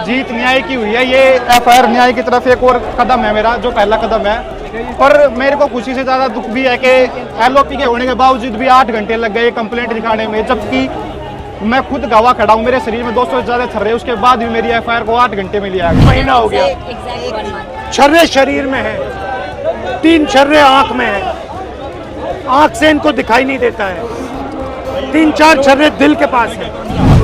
जीत न्याय की हुई है। ये एफआईआर न्याय की तरफ एक और कदम है मेरा, जो पहला कदम है। पर मेरे को खुशी से ज़्यादा दुख भी है कि एलओपी के होने के बावजूद भी 8 घंटे लग गए कंप्लेंट दिखाने में, जबकि मैं खुद गवाह खड़ा हूँ। मेरे शरीर में 200 से ज़्यादा छर्रे, उसके बाद भी मेरी एफआईआर को 8 घंटे में लिया गया। महीना हो गया। छर्रे शरीर में है, 3 छर्रे आंख में है, आंख से इनको दिखाई नहीं देता है, 3-4 छर्रे दिल के पास है।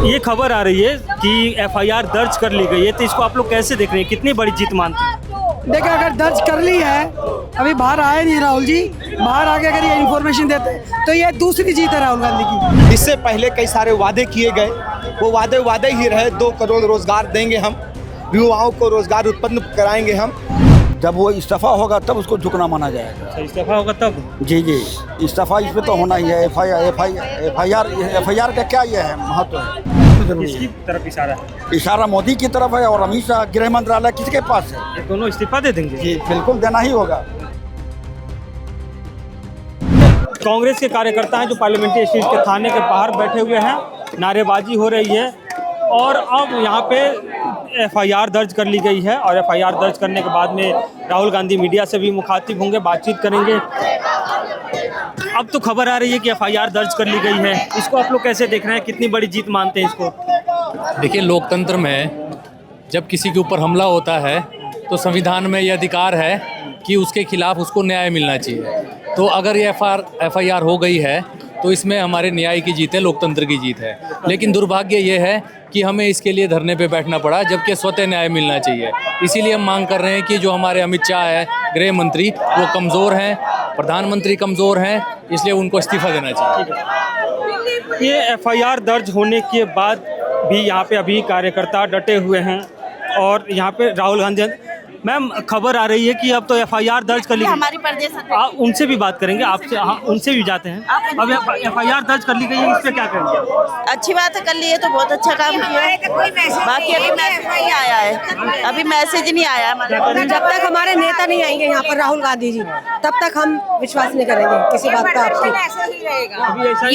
ये खबर आ रही है कि एफआईआर दर्ज कर ली गई है, तो इसको आप लोग कैसे देख रहे हैं, कितनी बड़ी जीत मानते हैं? देखिए, अगर दर्ज कर ली है, अभी बाहर आए नहीं राहुल जी, बाहर आके अगर ये इन्फॉर्मेशन देते तो ये दूसरी जीत है राहुल गांधी की। इससे पहले कई सारे वादे किए गए, वो वादे ही रहे। 2 करोड़ रोजगार देंगे हम, युवाओं को रोजगार उत्पन्न कराएंगे हम। जब वो इस्तीफा होगा तब उसको झुकना माना जाएगा। इस्तीफा होगा तब? जी जी, इस्तीफा इस पे तो होना ही है। एफआईआर का क्या ये है महत्व है? किसकी तरफ इशारा है? इशारा मोदी की तरफ है और अमित शाह गृह मंत्रालय किसके पास है? ये दोनों इस्तीफा दे देंगे? जी बिल्कुल देना ही होगा। कांग्रेस के कार्यकर्ता हैं जो पार्लियामेंट्री स्टेज के थाने के बाहर बैठे हुए हैं, नारेबाजी हो रही है और अब यहाँ पे एफआईआर दर्ज कर ली गई है। और एफआईआर दर्ज करने के बाद में राहुल गांधी मीडिया से भी मुखातिब होंगे, बातचीत करेंगे। अब तो खबर आ रही है कि एफआईआर दर्ज कर ली गई है, इसको आप लोग कैसे देख रहे हैं, कितनी बड़ी जीत मानते हैं इसको? देखिए, लोकतंत्र में जब किसी के ऊपर हमला होता है तो संविधान में यह अधिकार है कि उसके खिलाफ उसको न्याय मिलना चाहिए। तो अगर ये एफआईआर हो गई है तो इसमें हमारे न्याय की जीत है, लोकतंत्र की जीत है। लेकिन दुर्भाग्य ये है कि हमें इसके लिए धरने पे बैठना पड़ा, जबकि स्वतः न्याय मिलना चाहिए। इसीलिए हम मांग कर रहे हैं कि जो हमारे अमित शाह है गृह मंत्री, वो कमज़ोर हैं, प्रधानमंत्री कमज़ोर हैं, इसलिए उनको इस्तीफा देना चाहिए। ये एफआईआर दर्ज होने के बाद भी यहाँ पे अभी कार्यकर्ता डटे हुए हैं और यहाँ पे राहुल गांधी। मैम, खबर आ रही है कि अब तो एफआईआर दर्ज कर ली गई। हमारी प्रदेश आप उनसे भी बात करेंगे, आपसे, हाँ, उनसे भी जाते हैं। अब एफआईआर दर्ज कर ली गई है, इस पे क्या करेंगे? अच्छी बात है, कर लिए तो बहुत अच्छा काम किया। बाकी अभी मैसेज नहीं आया है, अभी मैसेज नहीं आया हमारे। जब तक हमारे नेता नहीं आएंगे यहाँ पर राहुल गांधी जी, तब तक हम विश्वास नहीं करेंगे किसी बात का आपकी।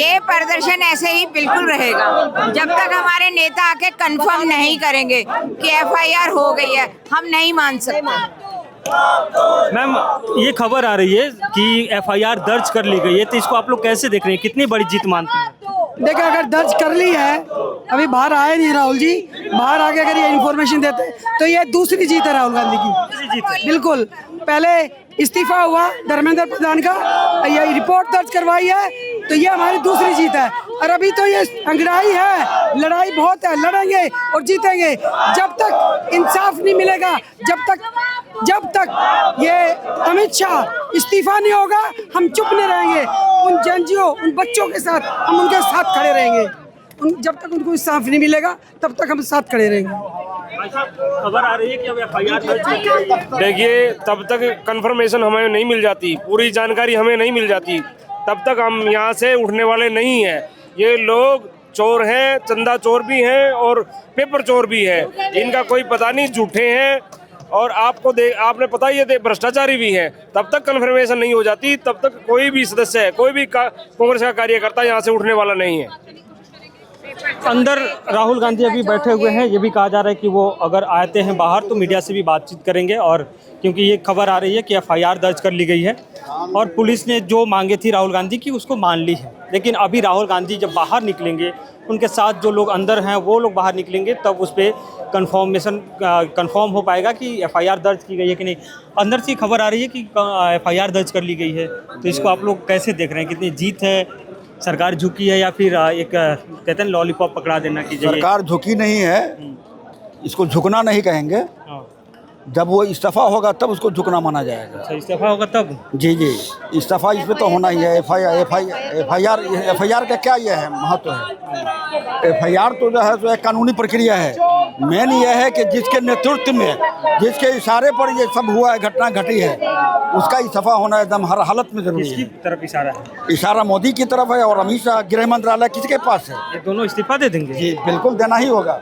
ये प्रदर्शन ऐसे ही बिल्कुल रहेगा जब तक हमारे नेता आके कंफर्म नहीं करेंगे कि एफआईआर हो गई है, हम नहीं मान सकते। मैम, ये खबर आ रही है कि एफआईआर दर्ज कर ली गई है, तो इसको आप लोग कैसे देख रहे हैं, कितनी बड़ी जीत मानते हैं? देखिए, अगर दर्ज कर ली है, अभी बाहर आए नहीं राहुल जी, बाहर आके अगर ये इन्फॉर्मेशन देते तो ये दूसरी जीत है राहुल गांधी की। बिल्कुल, पहले इस्तीफा हुआ धर्मेंद्र प्रधान का, ये रिपोर्ट दर्ज करवाई है, तो ये हमारी दूसरी जीत है। और अभी तो ये अंगड़ाई है, लड़ाई बहुत है, लड़ेंगे और जीतेंगे। जब तक इंसाफ नहीं मिलेगा, जब तक ये अमित शाह इस्तीफा नहीं होगा, हम चुप नहीं रहेंगे। उन जनजियों, उन बच्चों के साथ हम उनके साथ खड़े रहेंगे। जब तक उनको इंसाफ नहीं मिलेगा तब तक हम साथ खड़े रहेंगे। खबर आ रही है कि अब एफआईआर दर्ज कर ली गई है। देखिए, तब तक कंफर्मेशन हमें नहीं मिल जाती, पूरी जानकारी हमें नहीं मिल जाती, तब तक हम यहाँ से उठने वाले नहीं हैं। ये लोग चोर हैं, चंदा चोर भी हैं और पेपर चोर भी हैं। इनका कोई पता नहीं, झूठे हैं और आपने पता ही है भ्रष्टाचारी भी हैं। तब तक कंफर्मेशन नहीं हो जाती, तब तक कोई भी सदस्य है, कोई भी कांग्रेस का कार्यकर्ता यहाँ से उठने वाला नहीं है। अंदर राहुल गांधी अभी बैठे हुए हैं, ये भी कहा जा रहा है कि वो अगर आते हैं बाहर तो मीडिया से भी बातचीत करेंगे। और क्योंकि ये खबर आ रही है कि एफआईआर दर्ज कर ली गई है और पुलिस ने जो मांगे थी राहुल गांधी की उसको मान ली है। लेकिन अभी राहुल गांधी जब बाहर निकलेंगे, उनके साथ जो लोग अंदर हैं वो लोग बाहर निकलेंगे, तब उस पर कंफर्म हो पाएगा कि एफआईआर दर्ज की गई है कि नहीं। अंदर से खबर आ रही है कि एफआईआर दर्ज कर ली गई है, तो इसको आप लोग कैसे देख रहे हैं, कितनी जीत है? सरकार झुकी है या फिर एक कहते हैं लॉलीपॉप पकड़ा देना की? सरकार झुकी नहीं है, इसको झुकना नहीं कहेंगे। जब वो इस्तीफा होगा तब उसको झुकना माना जाएगा। इस्तीफा होगा तब? जी जी, इस्तीफा इस पे तो होना ही है। एफआईआर का क्या ये है महत्व है? एफआईआर तो जो है सो एक कानूनी प्रक्रिया है। मेन ये है कि जिसके नेतृत्व में, जिसके इशारे पर ये सब हुआ है, घटना घटी है, उसका इस्तीफा होना एकदम हर हालत में जरूरी है। किसकी तरफ इशारा है? इशारा मोदी की तरफ है और अमित शाह गृह मंत्रालय किसके पास है? ये दोनों इस्तीफा दे देंगे? जी बिल्कुल देना ही होगा।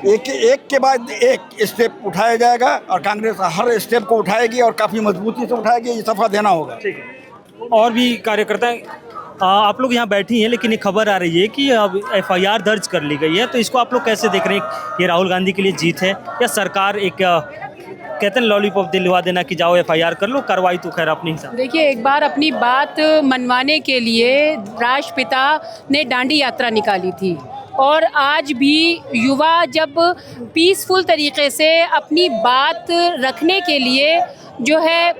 एक के बाद एक स्टेप उठाया जाएगा और कांग्रेस हर स्टेप को उठाएगी और काफी मजबूती से उठाएगी। इस्तीफा देना होगा। ठीक है। और भी कार्यकर्ता आप लोग यहाँ बैठी हैं, लेकिन ये खबर आ रही है कि अब एफआईआर दर्ज कर ली गई है, तो इसको आप लोग कैसे देख रहे हैं? ये राहुल गांधी के लिए जीत है या सरकार एक कहते हैं लॉलीपॉप दिलवा देना कि जाओ एफआईआर कर लो, कार्रवाई तो खैर अपनी हिसाब? देखिए, एक बार अपनी बात मनवाने के लिए राष्ट्रपिता ने दांडी यात्रा निकाली थी, और आज भी युवा जब पीसफुल तरीके से अपनी बात रखने के लिए जो है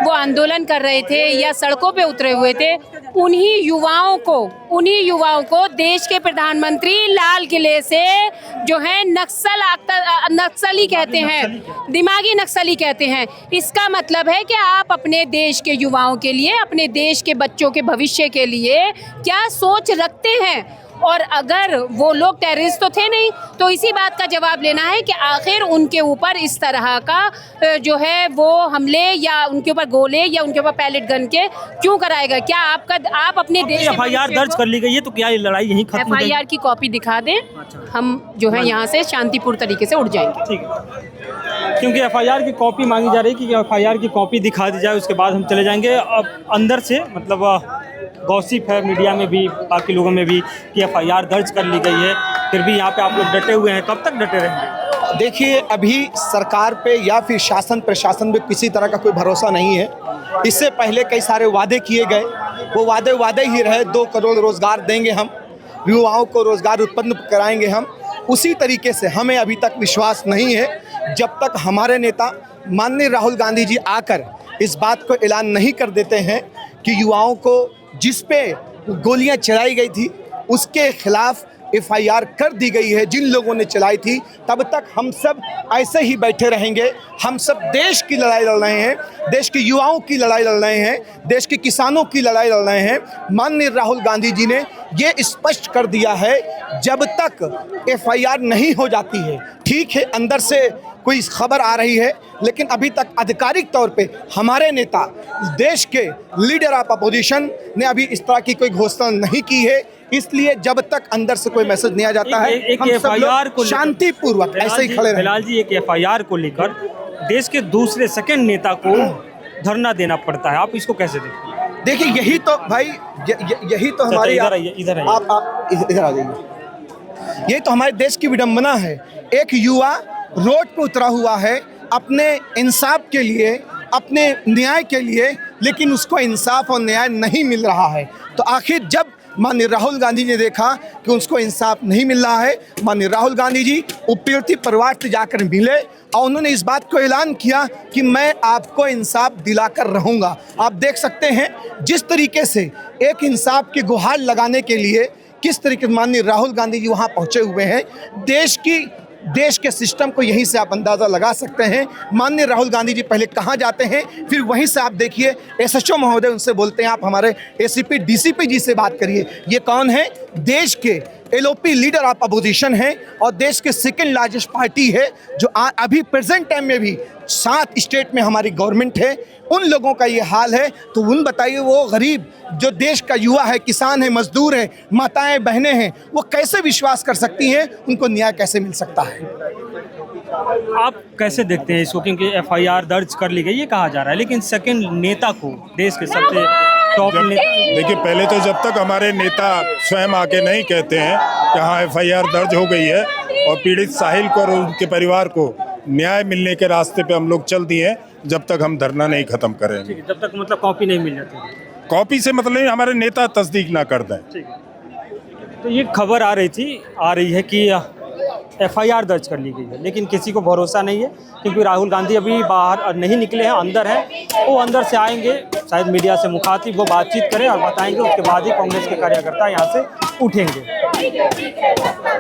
वो आंदोलन कर रहे थे या सड़कों पे उतरे हुए थे, उन्हीं युवाओं को देश के प्रधानमंत्री लाल किले से जो है नक्सली कहते हैं, दिमागी नक्सली कहते हैं। इसका मतलब है कि आप अपने देश के युवाओं के लिए, अपने देश के बच्चों के भविष्य के लिए क्या सोच रखते हैं, और अगर वो लोग टेररिस्ट तो थे नहीं, तो इसी बात का जवाब लेना है कि आखिर उनके ऊपर इस तरह का जो है वो हमले या उनके ऊपर गोले या उनके ऊपर पैलेट गन के क्यों कराएगा? क्या आप अपने देश एफआईआर दर्ज कर ली गई है, तो क्या ये लड़ाई यहीं खत्म हो जाएगी? एफआईआर की कॉपी दिखा दें, हम जो है यहाँ से शांतिपूर्ण तरीके से उठ जाएंगे। ठीक है, क्योंकि एफआईआर की कॉपी मांगी जा रही है कि एफआईआर की कॉपी दिखा दी जाए, उसके बाद हम चले जाएंगे। अब अंदर से मतलब गॉसिप है मीडिया में भी, बाकी लोगों में भी, कि एफआईआर दर्ज कर ली गई है, फिर भी यहाँ पे आप लोग डटे हुए हैं। कब तक डटे रहेंगे? देखिए, अभी सरकार पे या फिर शासन प्रशासन पे किसी तरह का कोई भरोसा नहीं है। इससे पहले कई सारे वादे किए गए, वो वादे ही रहे। 2 करोड़ रोजगार देंगे हम, युवाओं को रोजगार उत्पन्न कराएंगे हम। उसी तरीके से हमें अभी तक विश्वास नहीं है जब तक हमारे नेता माननीय राहुल गांधी जी आकर इस बात को ऐलान नहीं कर देते हैं कि युवाओं को जिस पे गोलियां चलाई गई थी उसके खिलाफ एफआईआर कर दी गई है, जिन लोगों ने चलाई थी, तब तक हम सब ऐसे ही बैठे रहेंगे। हम सब देश की लड़ाई लड़ रहे हैं, देश के युवाओं की लड़ाई लड़ रहे हैं, देश के किसानों की लड़ाई लड़ रहे हैं। माननीय राहुल गांधी जी ने ये स्पष्ट कर दिया है, जब तक एफआईआर नहीं हो जाती है, ठीक है अंदर से कोई खबर आ रही है, लेकिन अभी तक आधिकारिक तौर पे हमारे नेता, देश के लीडर ऑफ अपोजिशन ने अभी इस तरह की कोई घोषणा नहीं की है। इसलिए जब तक अंदर से कोई मैसेज नहीं आ जाता है, हम सब लोग शांतिपूर्वक ऐसे ही खड़े रहेंगे। बिलाल जी, एक एफआईआर को लेकर देश के दूसरे सेकंड नेता को धरना देना पड़ता है, आप इसको कैसे देखते हैं? देखिए, यही तो भाई यही तो हमारी, इधर आप इधर आ जाइए, ये तो हमारे देश की विडंबना है। एक युवा रोड पर उतरा हुआ है अपने इंसाफ के लिए, अपने न्याय के लिए, लेकिन उसको इंसाफ और न्याय नहीं मिल रहा है। तो आखिर जब माननीय राहुल गांधी ने देखा कि उसको इंसाफ नहीं मिल रहा है, माननीय राहुल गांधी जी पीड़ित परिवार से जाकर मिले और उन्होंने इस बात को ऐलान किया कि मैं आपको इंसाफ दिलाकर रहूँगा। आप देख सकते हैं जिस तरीके से एक इंसाफ की गुहार लगाने के लिए किस तरीके से माननीय राहुल गांधी जी वहाँ पहुँचे हुए हैं। देश के सिस्टम को यहीं से आप अंदाज़ा लगा सकते हैं। माननीय राहुल गांधी जी पहले कहाँ जाते हैं, फिर वहीं से आप देखिए एसएचओ महोदय उनसे बोलते हैं आप हमारे एसीपी डीसीपी जी से बात करिए। ये कौन है? देश के एलओपी लीडर ऑफ अपोजिशन है और देश के सेकंड लार्जेस्ट पार्टी है, जो अभी प्रेजेंट टाइम में भी 7 स्टेट में हमारी गवर्नमेंट है। उन लोगों का ये हाल है, तो उन बताइए वो गरीब जो देश का युवा है, किसान है, मजदूर है, माताएं बहनें हैं, वो कैसे विश्वास कर सकती हैं? उनको न्याय कैसे मिल सकता है? आप कैसे देखते हैं इसको? क्योंकि एफआईआर दर्ज कर ली गई ये कहा जा रहा है, लेकिन सेकंड नेता को, देश के सबसे टॉप नेता, देखिए पहले तो जब तक हमारे नेता स्वयं आके नहीं कहते हैं कि हाँ एफआईआर दर्ज हो गई है और पीड़ित साहिल को और उनके परिवार को न्याय मिलने के रास्ते पे हम लोग चल दिए हैं, जब तक हम धरना नहीं खत्म करेंगे। जब तक मतलब कॉपी नहीं मिल जाती, कॉपी से मतलब हमारे नेता तस्दीक ना कर दें। तो ये खबर आ रही है कि एफआईआर दर्ज कर ली गई है, लेकिन किसी को भरोसा नहीं है, क्योंकि राहुल गांधी अभी बाहर नहीं निकले हैं, अंदर हैं। वो अंदर से आएंगे, शायद मीडिया से मुखातिब वो बातचीत करें और बताएंगे, उसके बाद ही कांग्रेस के कार्यकर्ता यहाँ से उठेंगे।